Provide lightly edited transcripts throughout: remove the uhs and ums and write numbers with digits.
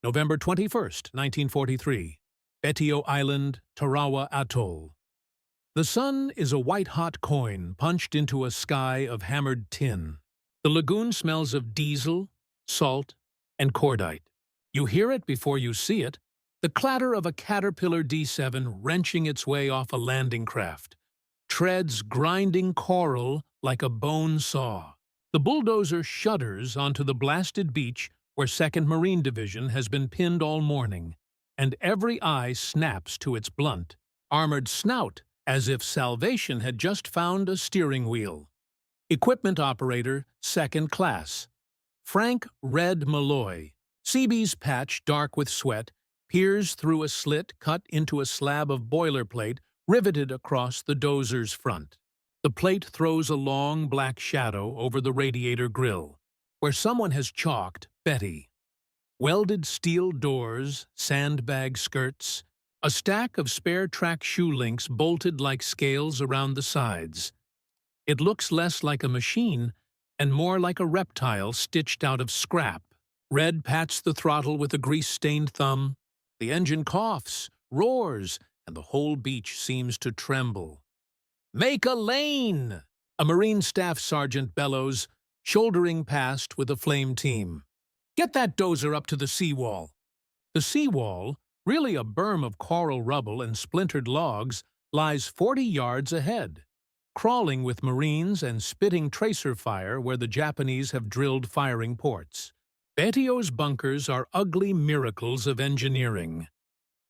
November 21st, 1943. Betio Island, Tarawa Atoll. The sun is a white-hot coin punched into a sky of hammered tin. The lagoon smells of diesel, salt, and cordite. You hear it before you see it, the clatter of a Caterpillar D7 wrenching its way off a landing craft. Treads grinding coral like a bone saw. The Bulldozer shudders onto the blasted beach where 2nd Marine Division has been pinned all morning, and every eye snaps to its blunt, armored snout as if salvation had just found a steering wheel. Equipment Operator, 2nd Class. Frank Red Malloy, Seabees patch dark with sweat, peers through a slit cut into a slab of boilerplate riveted across the dozer's front. The plate throws a long black shadow over the radiator grill, where someone has chalked Betty. Welded steel doors, sandbag skirts, a stack of spare track shoe links bolted like scales around the sides. It looks less like a machine and more like a reptile stitched out of scrap. Red pats the throttle with a grease-stained thumb. The engine coughs, roars, and the whole beach seems to tremble. "Make a lane!" A Marine Staff Sergeant bellows, shouldering past with a flame team. "Get that dozer up to the seawall." The seawall, really a berm of coral rubble and splintered logs, lies 40 yards ahead, crawling with Marines and spitting tracer fire where the Japanese have drilled firing ports. Betio's bunkers are ugly miracles of engineering.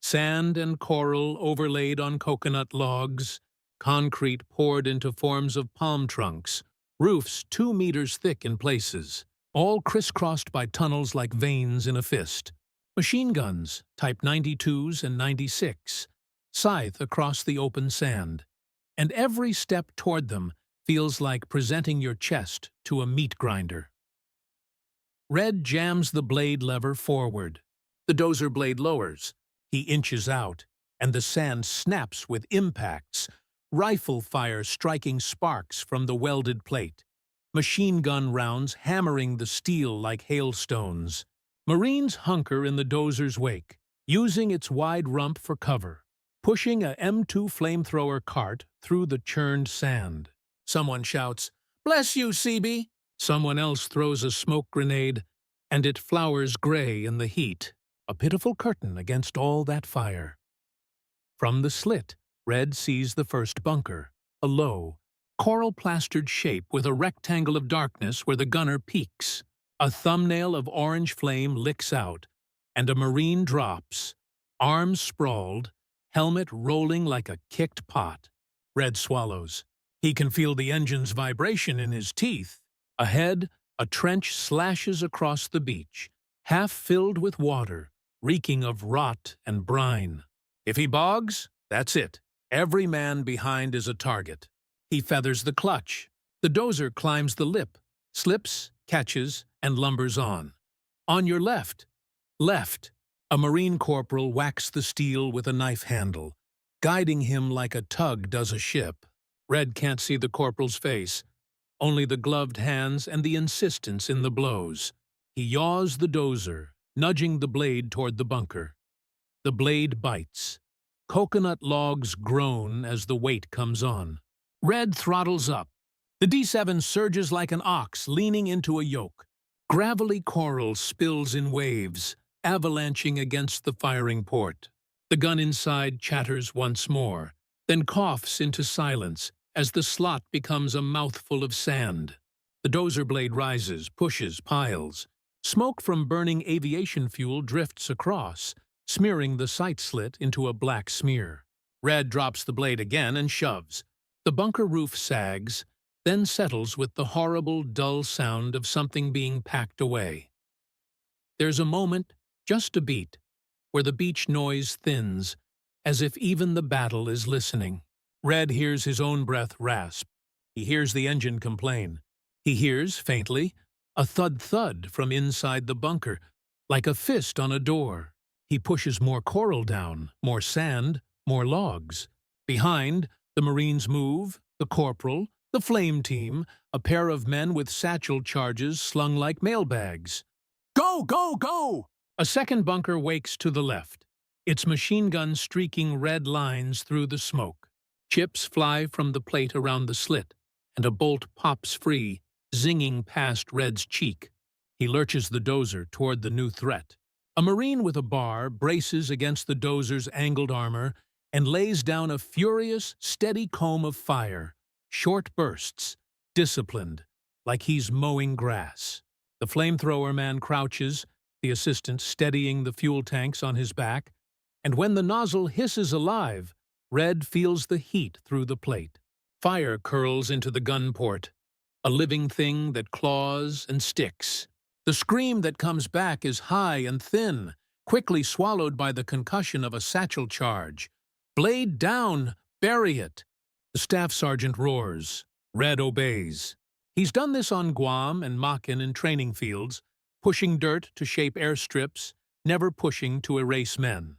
Sand and coral overlaid on coconut logs, concrete poured into forms of palm trunks, roofs 2 meters thick in places, all crisscrossed by tunnels like veins in a fist. Machine guns, Type 92s and 96, scythe across the open sand, and every step toward them feels like presenting your chest to a meat grinder. Red jams the blade lever forward. The dozer blade lowers. He inches out, and the sand snaps with impacts, rifle fire striking sparks from the welded plate, machine gun rounds hammering the steel like hailstones. Marines hunker in the dozer's wake, using its wide rump for cover, pushing a M2 flamethrower cart through the churned sand. Someone shouts, "Bless you, Seabee!" Someone else throws a smoke grenade, and it flowers gray in the heat, a pitiful curtain against all that fire. From the slit, Red sees the first bunker, a low, coral-plastered shape with a rectangle of darkness where the gunner peeks. A thumbnail of orange flame licks out, and a Marine drops, arms sprawled, helmet rolling like a kicked pot. Red swallows. He can feel the engine's vibration in his teeth. Ahead, a trench slashes across the beach, half filled with water, reeking of rot and brine. If he bogs, that's it. Every man behind is a target. He feathers the clutch. The dozer climbs the lip, slips, catches, and lumbers on. On your left. Left. A Marine corporal whacks the steel with a knife handle, guiding him like a tug does a ship. Red can't see the corporal's face, only the gloved hands and the insistence in the blows. He yaws the dozer, nudging the blade toward the bunker. The blade bites. Coconut logs groan as the weight comes on. Red throttles up. The D7 surges like an ox leaning into a yoke. Gravelly coral spills in waves, avalanching against the firing port. The gun inside chatters once more, then coughs into silence as the slot becomes a mouthful of sand. The dozer blade rises, pushes, piles. Smoke from burning aviation fuel drifts across, smearing the sight slit into a black smear. Red drops the blade again and shoves. The bunker roof sags, then settles with the horrible, dull sound of something being packed away. There's a moment, just a beat, where the beach noise thins, as if even the battle is listening. Red hears his own breath rasp. He hears the engine complain. He hears, faintly, a thud-thud from inside the bunker, like a fist on a door. He pushes more coral down, more sand, more logs. Behind, the Marines move, the corporal, the flame team, a pair of men with satchel charges slung like mailbags. "Go, go, go!" A second bunker wakes to the left, its machine gun streaking red lines through the smoke. Chips fly from the plate around the slit, and a bolt pops free, zinging past Red's cheek. He lurches the dozer toward the new threat. A Marine with a bar braces against the dozer's angled armor and lays down a furious, steady comb of fire, short bursts, disciplined, like he's mowing grass. The flamethrower man crouches, the assistant steadying the fuel tanks on his back, and when the nozzle hisses alive, Red feels the heat through the plate. Fire curls into the gun port, a living thing that claws and sticks. The scream that comes back is high and thin, quickly swallowed by the concussion of a satchel charge. "Blade down! Bury it!" The staff sergeant roars. Red obeys. He's done this on Guam and Makin in training fields, pushing dirt to shape airstrips, never pushing to erase men.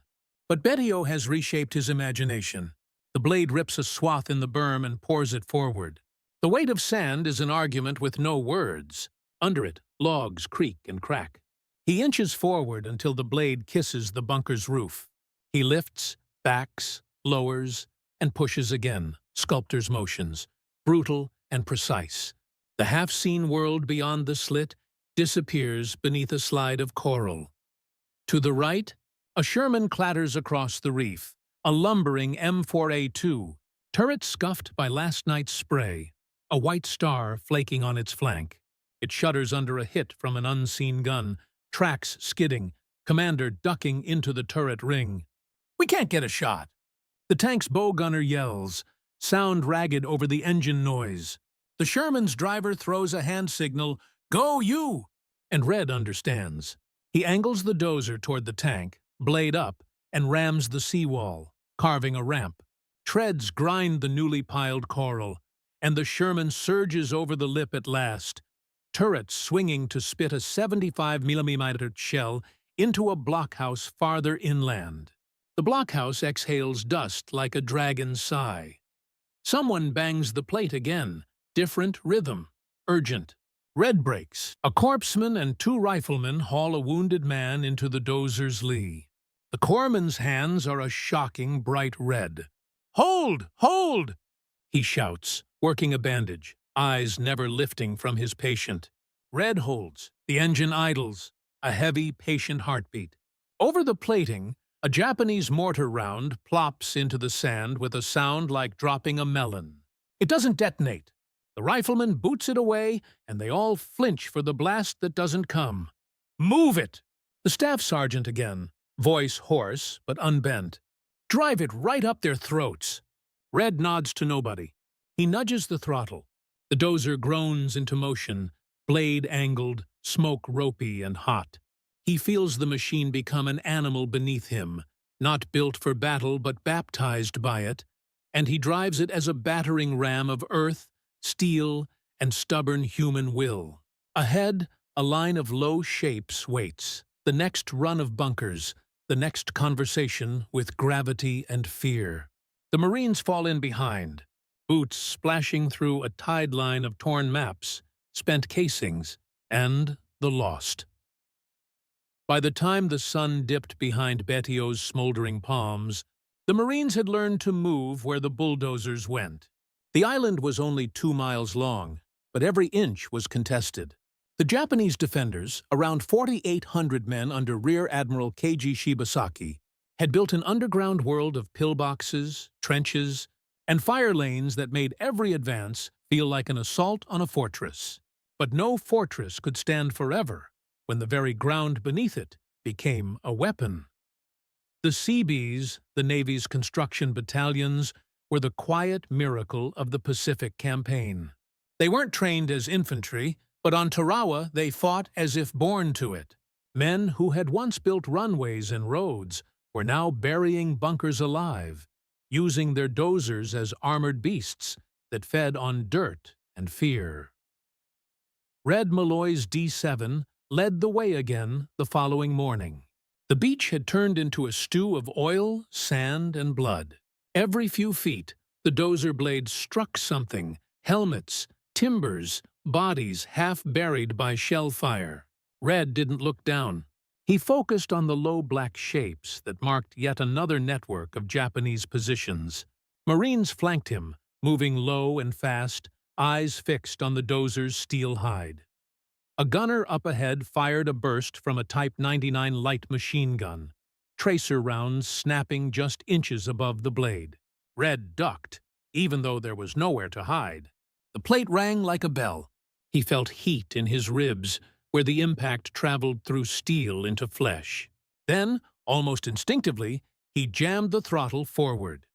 But Betio has reshaped his imagination. The blade rips a swath in the berm and pours it forward. The weight of sand is an argument with no words. Under it, logs creak and crack. He inches forward until the blade kisses the bunker's roof. He lifts, backs, lowers, and pushes again, sculptor's motions, brutal and precise. The half-seen world beyond the slit disappears beneath a slide of coral. To the right, a Sherman clatters across the reef, a lumbering M4A2, turret scuffed by last night's spray, a white star flaking on its flank. It shudders under a hit from an unseen gun, tracks skidding, commander ducking into the turret ring. "We can't get a shot!" The tank's bow gunner yells, sound ragged over the engine noise. The Sherman's driver throws a hand signal, "Go you!" And Red understands. He angles the dozer toward the tank, blade up, and rams the seawall, carving a ramp. Treads grind the newly piled coral, and the Sherman surges over the lip at last, turrets swinging to spit a 75mm shell into a blockhouse farther inland. The blockhouse exhales dust like a dragon's sigh. Someone bangs the plate again, different rhythm, urgent. Red breaks. A corpsman and two riflemen haul a wounded man into the dozer's lee. The corpsman's hands are a shocking bright red. "Hold! Hold!" he shouts, working a bandage, eyes never lifting from his patient. Red holds. The engine idles, a heavy, patient heartbeat. Over the plating, a Japanese mortar round plops into the sand with a sound like dropping a melon. It doesn't detonate. The rifleman boots it away, and they all flinch for the blast that doesn't come. "Move it!" The staff sergeant again, voice hoarse but unbent. "Drive it right up their throats." Red nods to nobody. He nudges the throttle. The dozer groans into motion, blade angled, smoke ropey and hot. He feels the machine become an animal beneath him, not built for battle but baptized by it, and he drives it as a battering ram of earth, steel, and stubborn human will. Ahead, a line of low shapes waits, the next run of bunkers, the next conversation with gravity and fear. The Marines fall in behind, boots splashing through a tide line of torn maps, spent casings, and the lost. By the time the sun dipped behind Betio's smoldering palms, the Marines had learned to move where the bulldozers went. The island was only 2 miles long, but every inch was contested. The Japanese defenders, around 4,800 men under Rear Admiral Keiji Shibasaki, had built an underground world of pillboxes, trenches, and fire lanes that made every advance feel like an assault on a fortress. But no fortress could stand forever when the very ground beneath it became a weapon. The Seabees, the Navy's construction battalions, were the quiet miracle of the Pacific campaign. They weren't trained as infantry, but on Tarawa they fought as if born to it. Men who had once built runways and roads were now burying bunkers alive, using their dozers as armored beasts that fed on dirt and fear. Red Malloy's D7 led the way again the following morning. The beach had turned into a stew of oil, sand, and blood. Every few feet, the dozer blade struck something, helmets, timbers, bodies half buried by shell fire. Red didn't look down. He focused on the low black shapes that marked yet another network of Japanese positions. Marines flanked him, moving low and fast, eyes fixed on the dozer's steel hide. A gunner up ahead fired a burst from a Type 99 light machine gun, tracer rounds snapping just inches above the blade. Red ducked, even though there was nowhere to hide. The plate rang like a bell. He felt heat in his ribs, where the impact traveled through steel into flesh. Then, almost instinctively, he jammed the throttle forward.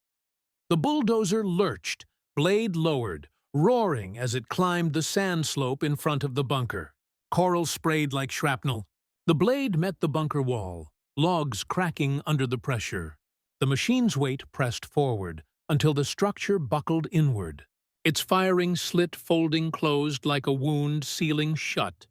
The bulldozer lurched, blade lowered, roaring as it climbed the sand slope in front of the bunker. Coral sprayed like shrapnel. The blade met the bunker wall, logs cracking under the pressure. The machine's weight pressed forward until the structure buckled inward. Its firing slit folding closed like a wound sealing shut.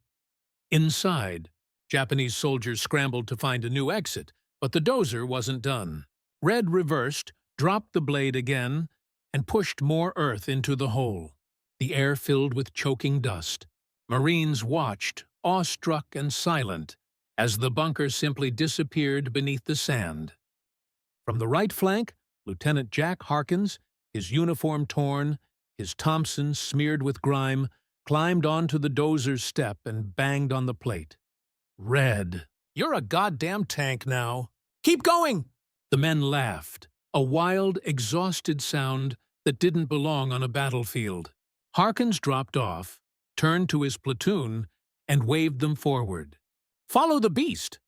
Inside, Japanese soldiers scrambled to find a new exit, but the dozer wasn't done. Red reversed, dropped the blade again, and pushed more earth into the hole. The air filled with choking dust. Marines watched, awestruck and silent, as the bunker simply disappeared beneath the sand. From the right flank, Lieutenant Jack Harkins, his uniform torn, his Thompson smeared with grime, climbed onto the dozer's step and banged on the plate. "Red, you're a goddamn tank now. Keep going!" The men laughed, a wild, exhausted sound that didn't belong on a battlefield. Harkins dropped off, turned to his platoon, and waved them forward. "Follow the beast!"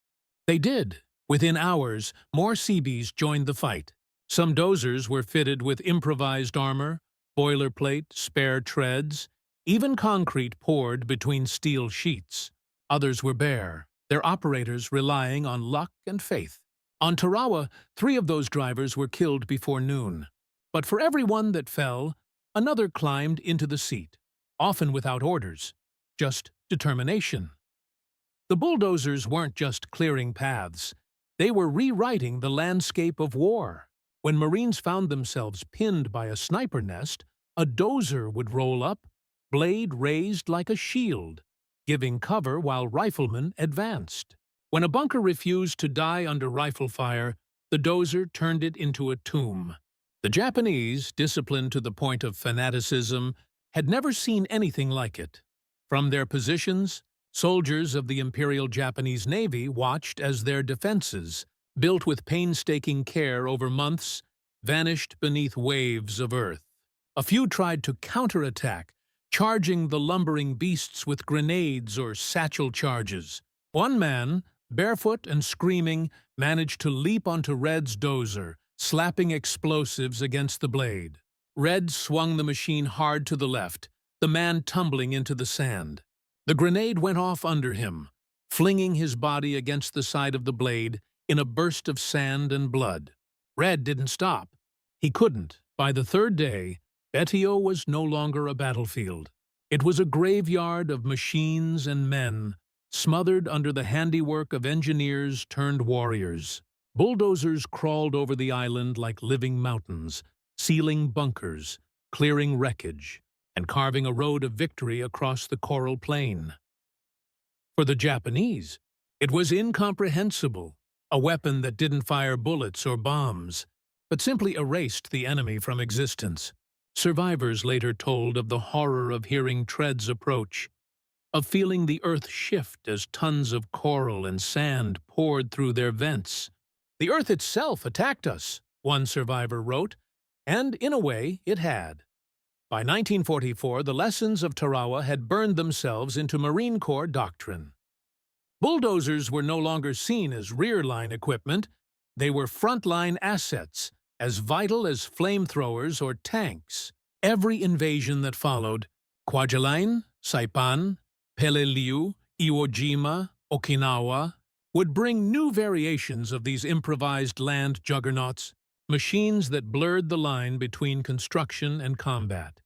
They did. Within hours, more Seabees joined the fight. Some dozers were fitted with improvised armor, boilerplate, spare treads, even concrete poured between steel sheets. Others were bare, their operators relying on luck and faith. On Tarawa, 3 of those drivers were killed before noon. But for every one that fell, another climbed into the seat, often without orders, just determination. The bulldozers weren't just clearing paths. They were rewriting the landscape of war. When Marines found themselves pinned by a sniper nest, a dozer would roll up, blade raised like a shield, giving cover while riflemen advanced. When a bunker refused to die under rifle fire, the dozer turned it into a tomb. The Japanese, disciplined to the point of fanaticism, had never seen anything like it. From their positions, soldiers of the Imperial Japanese Navy watched as their defenses, built with painstaking care over months, vanished beneath waves of earth. A few tried to counterattack, charging the lumbering beasts with grenades or satchel charges. One man, barefoot and screaming, managed to leap onto Red's dozer, slapping explosives against the blade. Red swung the machine hard to the left, the man tumbling into the sand. The grenade went off under him, flinging his body against the side of the blade in a burst of sand and blood. Red didn't stop. He couldn't. By the 3rd day, Betio was no longer a battlefield. It was a graveyard of machines and men, smothered under the handiwork of engineers turned warriors. Bulldozers crawled over the island like living mountains, sealing bunkers, clearing wreckage, and carving a road of victory across the coral plain. For the Japanese, it was incomprehensible, a weapon that didn't fire bullets or bombs, but simply erased the enemy from existence. Survivors later told of the horror of hearing treads approach, of feeling the earth shift as tons of coral and sand poured through their vents. "The earth itself attacked us," one survivor wrote, and in a way it had. By 1944, the lessons of Tarawa had burned themselves into Marine Corps doctrine. Bulldozers were no longer seen as rear-line equipment. They were front-line assets, as vital as flamethrowers or tanks. Every invasion that followed, Kwajalein, Saipan, Peleliu, Iwo Jima, Okinawa, would bring new variations of these improvised land juggernauts, machines that blurred the line between construction and combat.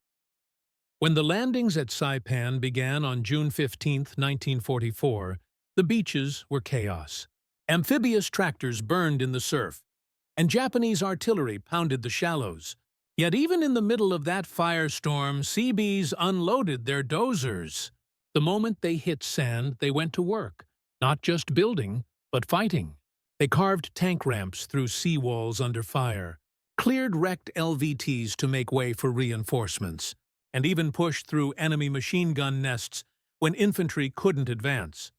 When the landings at Saipan began on June 15, 1944, the beaches were chaos. Amphibious tractors burned in the surf, and Japanese artillery pounded the shallows. Yet even in the middle of that firestorm, Seabees unloaded their dozers. The moment they hit sand, they went to work, not just building, but fighting. They carved tank ramps through seawalls under fire, cleared wrecked LVTs to make way for reinforcements, and even pushed through enemy machine gun nests when infantry couldn't advance.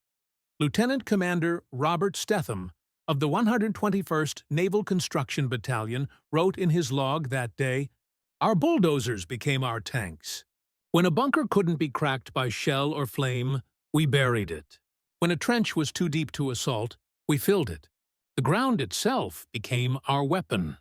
Lieutenant Commander Robert Stetham of the 121st Naval Construction Battalion wrote in his log that day, "Our bulldozers became our tanks. When a bunker couldn't be cracked by shell or flame, we buried it. When a trench was too deep to assault, we filled it. The ground itself became our weapon."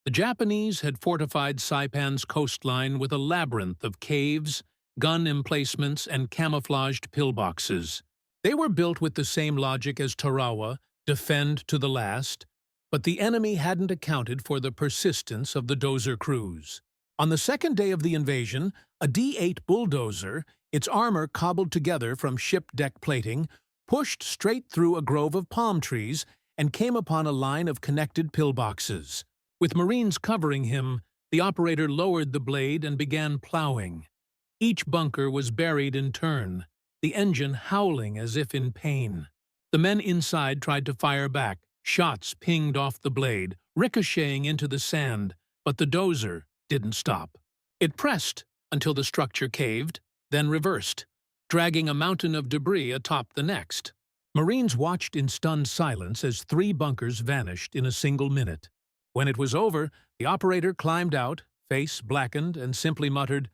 The Japanese had fortified Saipan's coastline with a labyrinth of caves, gun emplacements, and camouflaged pillboxes. They were built with the same logic as Tarawa, defend to the last, but the enemy hadn't accounted for the persistence of the dozer crews. On the second day of the invasion, a D-8 bulldozer, its armor cobbled together from ship deck plating, pushed straight through a grove of palm trees and came upon a line of connected pillboxes. With Marines covering him, the operator lowered the blade and began plowing. Each bunker was buried in turn, the engine howling as if in pain. The men inside tried to fire back. Shots pinged off the blade, ricocheting into the sand, but the dozer didn't stop. It pressed until the structure caved, then reversed, dragging a mountain of debris atop the next. Marines watched in stunned silence as 3 bunkers vanished in a single minute. When it was over, the operator climbed out, face blackened, and simply muttered,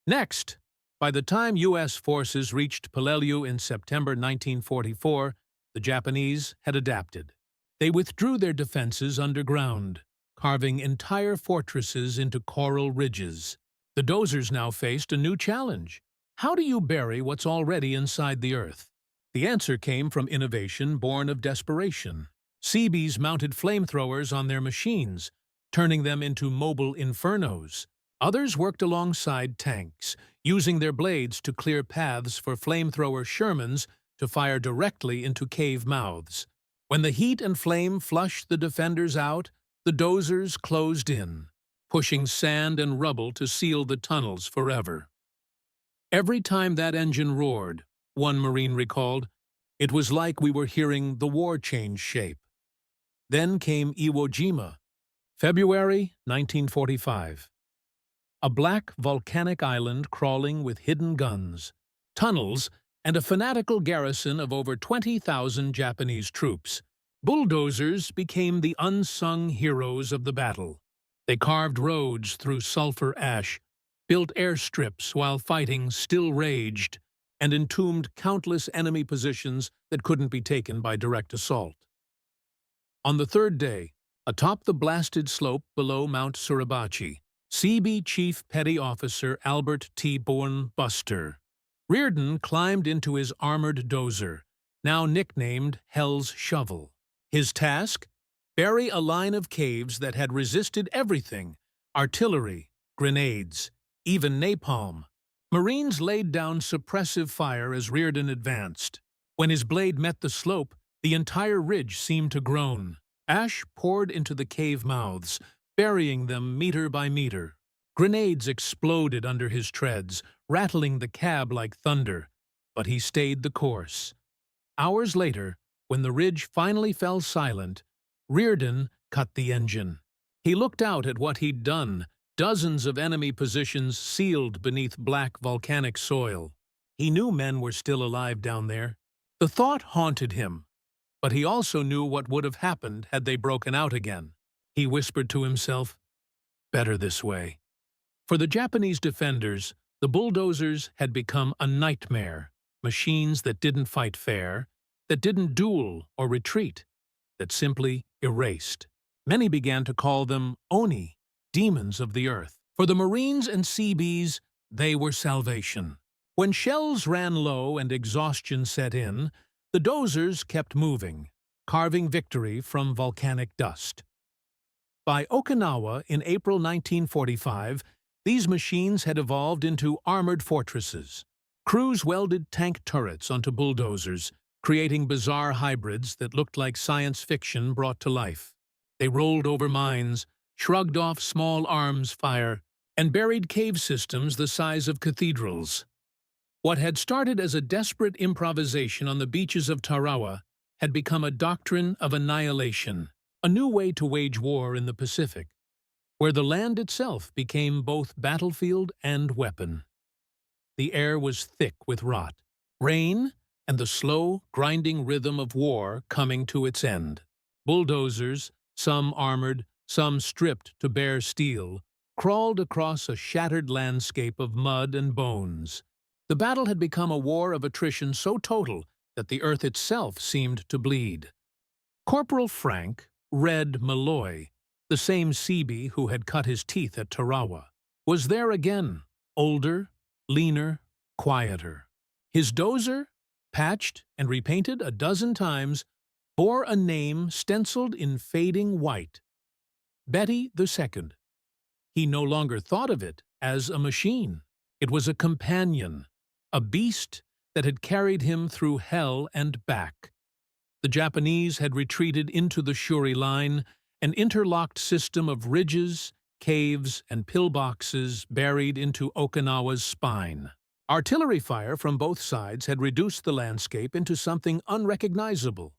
"Next!" By the time U.S. forces reached Peleliu in September 1944, the Japanese had adapted. They withdrew their defenses underground, carving entire fortresses into coral ridges. The dozers now faced a new challenge. How do you bury what's already inside the earth? The answer came from innovation born of desperation. Seabees mounted flamethrowers on their machines, turning them into mobile infernos. Others worked alongside tanks, using their blades to clear paths for flamethrower Shermans to fire directly into cave mouths. When the heat and flame flushed the defenders out, the dozers closed in, pushing sand and rubble to seal the tunnels forever. Every time that engine roared, one Marine recalled, it was like we were hearing the war change shape. Then came Iwo Jima, February 1945. A black volcanic island crawling with hidden guns, tunnels, and a fanatical garrison of over 20,000 Japanese troops. Bulldozers became the unsung heroes of the battle. They carved roads through sulfur ash, built airstrips while fighting still raged, and entombed countless enemy positions that couldn't be taken by direct assault. On the third day, atop the blasted slope below Mount Suribachi, Seabee Chief Petty Officer Albert T. Bourne Buster Reardon climbed into his armored dozer, now nicknamed Hell's Shovel. His task? Bury a line of caves that had resisted everything: artillery, grenades, even napalm. Marines laid down suppressive fire as Reardon advanced. When his blade met the slope, the entire ridge seemed to groan. Ash poured into the cave mouths, burying them meter by meter. Grenades exploded under his treads, rattling the cab like thunder, but he stayed the course. Hours later, when the ridge finally fell silent, Reardon cut the engine. He looked out at what he'd done, dozens of enemy positions sealed beneath black volcanic soil. He knew men were still alive down there. The thought haunted him, but he also knew what would have happened had they broken out again. He whispered to himself, "Better this way." For the Japanese defenders, the bulldozers had become a nightmare, machines that didn't fight fair, that didn't duel or retreat, that simply erased. Many began to call them Oni, demons of the earth. For the Marines and Seabees, they were salvation. When shells ran low and exhaustion set in, the dozers kept moving, carving victory from volcanic dust. By Okinawa in April 1945, these machines had evolved into armored fortresses. Crews welded tank turrets onto bulldozers, creating bizarre hybrids that looked like science fiction brought to life. They rolled over mines, shrugged off small arms fire, and buried cave systems the size of cathedrals. What had started as a desperate improvisation on the beaches of Tarawa had become a doctrine of annihilation, a new way to wage war in the Pacific, where the land itself became both battlefield and weapon. The air was thick with rot, rain, and the slow, grinding rhythm of war coming to its end. Bulldozers, some armored, some stripped to bare steel, crawled across a shattered landscape of mud and bones. The battle had become a war of attrition so total that the earth itself seemed to bleed. Corporal Frank, Red Malloy, the same Seabee who had cut his teeth at Tarawa, was there again, older, leaner, quieter. His dozer, patched and repainted a dozen times, bore a name stenciled in fading white: Betty II. He no longer thought of it as a machine. It was a companion, a beast that had carried him through hell and back. The Japanese had retreated into the Shuri line, an interlocked system of ridges, caves, and pillboxes buried into Okinawa's spine. Artillery fire from both sides had reduced the landscape into something unrecognizable.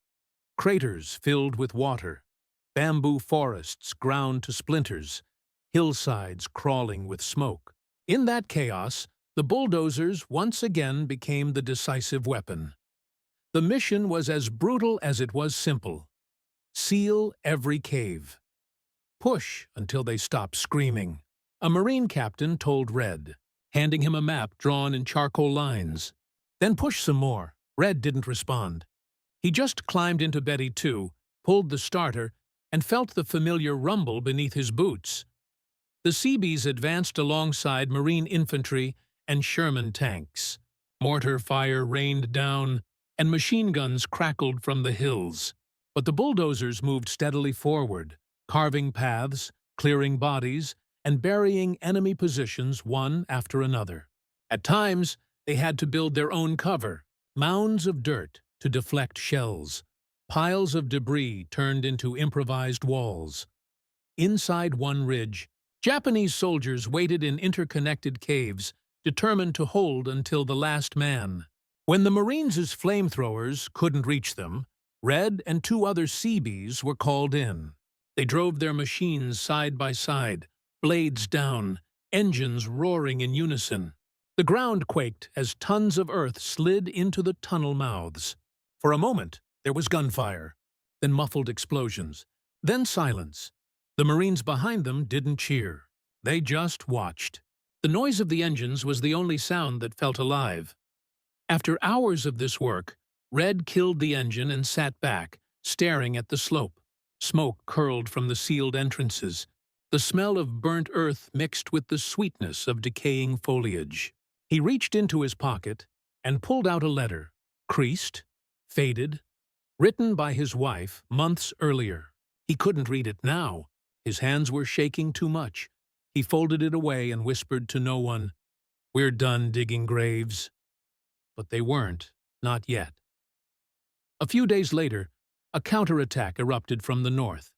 Craters filled with water, bamboo forests ground to splinters, hillsides crawling with smoke. In that chaos, the bulldozers once again became the decisive weapon. The mission was as brutal as it was simple. Seal every cave. Push until they stop screaming. A Marine captain told Red, handing him a map drawn in charcoal lines. Then push some more. Red didn't respond. He just climbed into Betty II, pulled the starter, and felt the familiar rumble beneath his boots. The Seabees advanced alongside Marine infantry and Sherman tanks. Mortar fire rained down, and machine guns crackled from the hills. But the bulldozers moved steadily forward, carving paths, clearing bodies, and burying enemy positions one after another. At times, they had to build their own cover, mounds of dirt to deflect shells, piles of debris turned into improvised walls. Inside one ridge, Japanese soldiers waited in interconnected caves, determined to hold until the last man. When the Marines' flamethrowers couldn't reach them, Red and two other Seabees were called in. They drove their machines side by side, blades down, engines roaring in unison. The ground quaked as tons of earth slid into the tunnel mouths. For a moment, there was gunfire, then muffled explosions, then silence. The Marines behind them didn't cheer. They just watched. The noise of the engines was the only sound that felt alive. After hours of this work, Red killed the engine and sat back, staring at the slope. Smoke curled from the sealed entrances. The smell of burnt earth mixed with the sweetness of decaying foliage. He reached into his pocket and pulled out a letter, creased, faded, written by his wife months earlier. He couldn't read it now. His hands were shaking too much. He folded it away and whispered to no one, "We're done digging graves." But they weren't, not yet. A few days later, a counterattack erupted from the north.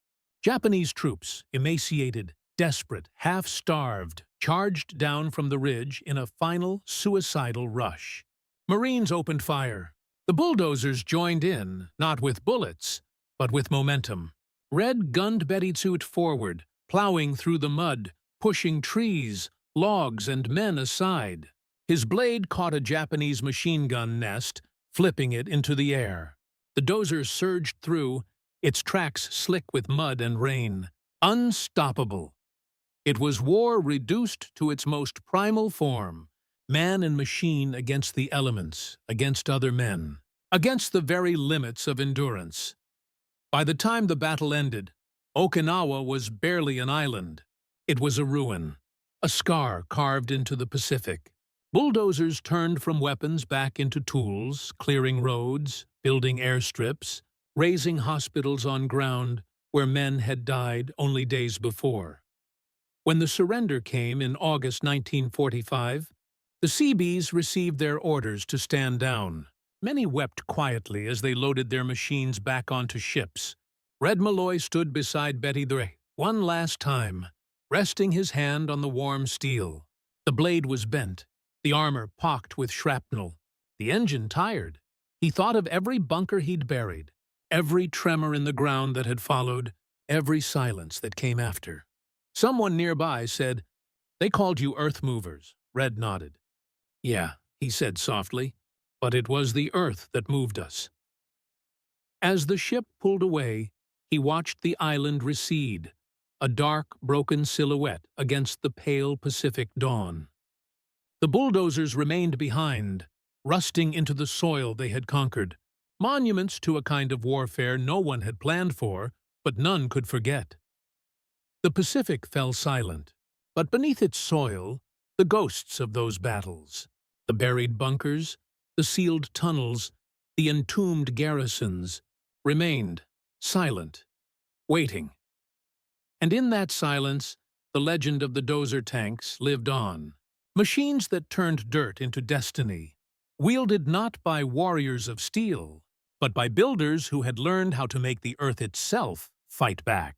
Japanese troops, emaciated, desperate, half-starved, charged down from the ridge in a final suicidal rush. Marines opened fire. The bulldozers joined in, not with bullets, but with momentum. Red gunned Betty II forward, plowing through the mud, pushing trees, logs, and men aside. His blade caught a Japanese machine gun nest, flipping it into the air. The dozer surged through, its tracks slick with mud and rain. Unstoppable. It was war reduced to its most primal form, man and machine against the elements, against other men, against the very limits of endurance. By the time the battle ended, Okinawa was barely an island. It was a ruin, a scar carved into the Pacific. Bulldozers turned from weapons back into tools, clearing roads, building airstrips, raising hospitals on ground where men had died only days before. When the surrender came in August 1945, the Seabees received their orders to stand down. Many wept quietly as they loaded their machines back onto ships. Red Malloy stood beside Betty III one last time, resting his hand on the warm steel. The blade was bent, the armor pocked with shrapnel, the engine tired. He thought of every bunker he'd buried, every tremor in the ground that had followed, every silence that came after. Someone nearby said, "They called you earth movers." Red nodded. "Yeah," he said softly, "but it was the earth that moved us." As the ship pulled away, he watched the island recede, a dark, broken silhouette against the pale Pacific dawn. The bulldozers remained behind, rusting into the soil they had conquered, monuments to a kind of warfare no one had planned for, but none could forget. The Pacific fell silent, but beneath its soil, the ghosts of those battles, the buried bunkers, the sealed tunnels, the entombed garrisons, remained silent, waiting. And in that silence, the legend of the dozer tanks lived on. Machines that turned dirt into destiny, wielded not by warriors of steel, but by builders who had learned how to make the earth itself fight back.